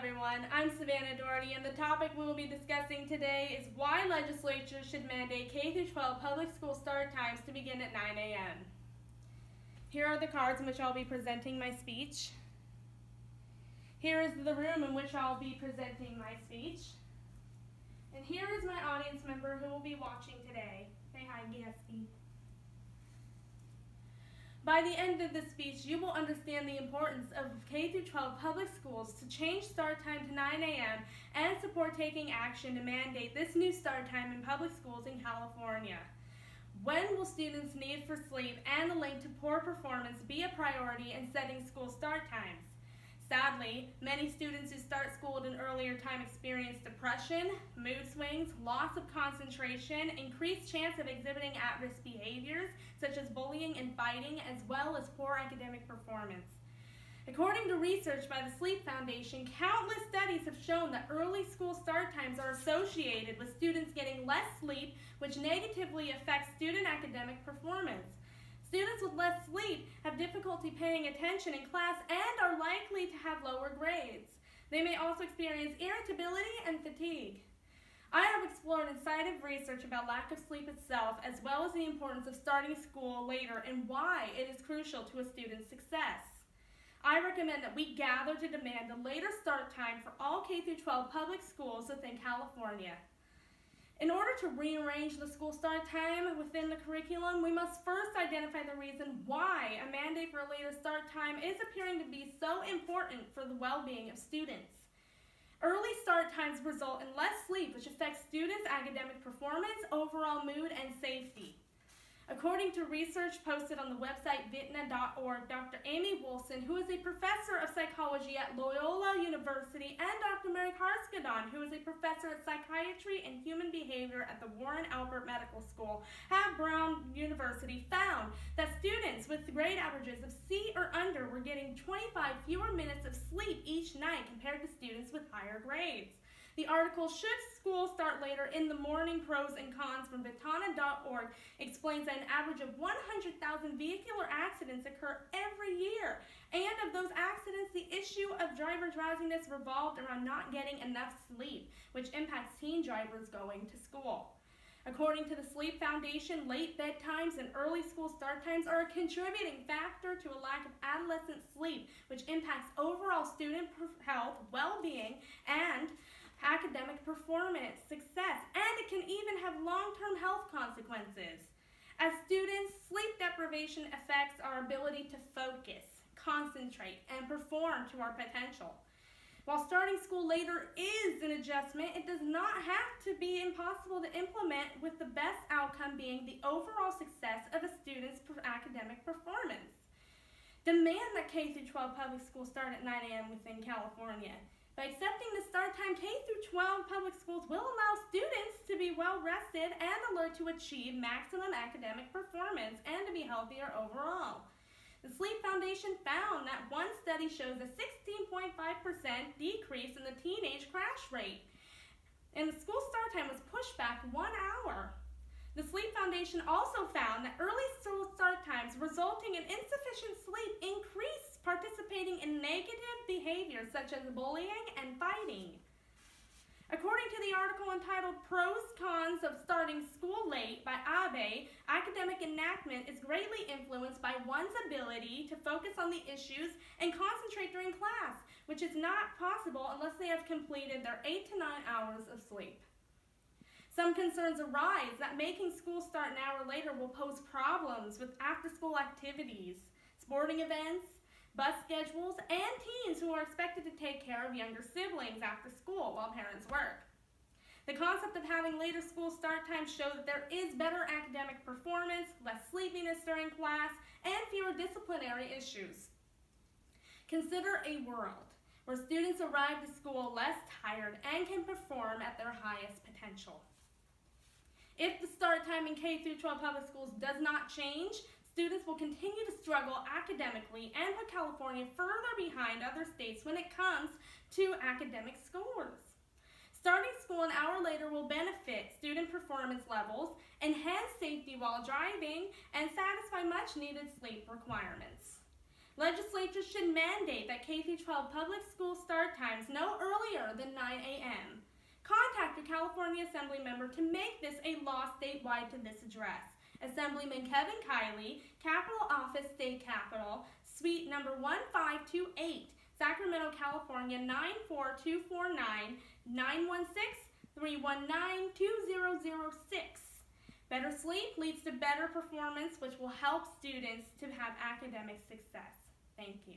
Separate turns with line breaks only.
everyone, I'm Savanna Daugherty, and the topic we will be discussing today is why legislatures should mandate K-12 public school start times to begin at 9 a.m. Here are the cards in which I'll be presenting my speech. Here is the room in which I'll be presenting my speech. And here is my audience member who will be watching today. Say hi, Gatsby. By the end of this speech, you will understand the importance of K-12 public schools to change start time to 9 a.m. and support taking action to mandate this new start time in public schools in California. When will students' need for sleep and the link to poor performance be a priority in setting school start times? Sadly, many students who start school at an earlier time experience depression, mood swings, loss of concentration, increased chance of exhibiting at-risk behaviors such as bullying and fighting, as well as poor academic performance. According to research by the Sleep Foundation, countless studies have shown that early school start times are associated with students getting less sleep, which negatively affects student academic performance. Students with less sleep have difficulty paying attention in class and are likely to have lower grades. They may also experience irritability and fatigue. I have explored insightful research about lack of sleep itself, as well as the importance of starting school later and why it is crucial to a student's success. I recommend that we gather to demand a later start time for all K-12 public schools within California. In order to rearrange the school start time within the curriculum, we must first identify the reason why a mandate for a later start time is appearing to be so important for the well-being of students. Early start times result in less sleep, which affects students' academic performance, overall mood, and safety. According to research posted on the website vitna.org, Dr. Amy Wilson, who is a professor of psychology at Loyola University, and Dr. Mary Karskadon, who is a professor of psychiatry and human behavior at the Warren Alpert Medical School at Brown University, found that students with grade averages of C or under were getting 25 fewer minutes of sleep each night compared to students with higher grades. The article, Should School Start Later in the Morning, Pros and Cons from Vitana.org explains that an average of 100,000 vehicular accidents occur every year. And of those accidents, the issue of driver drowsiness revolved around not getting enough sleep, which impacts teen drivers going to school. According to the Sleep Foundation, late bedtimes and early school start times are a contributing factor to a lack of adolescent sleep, which impacts overall student health, well-being, and academic performance, success, and it can even have long-term health consequences. As students, sleep deprivation affects our ability to focus, concentrate, and perform to our potential. While starting school later is an adjustment, it does not have to be impossible to implement, with the best outcome being the overall success of a student's academic performance. Demand that K-12 public schools start at 9 a.m. within California. By accepting the start time, K-12 public schools will allow students to be well rested and alert to achieve maximum academic performance and to be healthier overall. The Sleep Foundation found that one study shows a 16.5% decrease in the teenage crash rate, and the school start time was pushed back 1 hour. The Sleep Foundation also found that early school start times resulting in insufficient sleep increased participating in negative behaviors such as bullying and fighting. According to the article entitled Pros Cons of Starting School Late by Abe, academic enactment is greatly influenced by one's ability to focus on the issues and concentrate during class, which is not possible unless they have completed their 8 to 9 hours of sleep. Some concerns arise that making school start an hour later will pose problems with after-school activities, sporting events, bus schedules, and teens who are expected to take care of younger siblings after school while parents work. The concept of having later school start times show that there is better academic performance, less sleepiness during class, and fewer disciplinary issues. Consider a world where students arrive to school less tired and can perform at their highest potential. If the start time in K-12 public schools does not change, students will continue to struggle academically and put California further behind other states when it comes to academic scores. Starting school an hour later will benefit student performance levels, enhance safety while driving, and satisfy much-needed sleep requirements. Legislatures should mandate that K-12 public school start times no earlier than 9 a.m. Contact your California Assembly member to make this a law statewide to this address. Assemblyman Kevin Kiley, Capitol Office, State Capitol, Suite number 1528, Sacramento, California 94249, 916-319-2006. Better sleep leads to better performance, which will help students to have academic success. Thank you.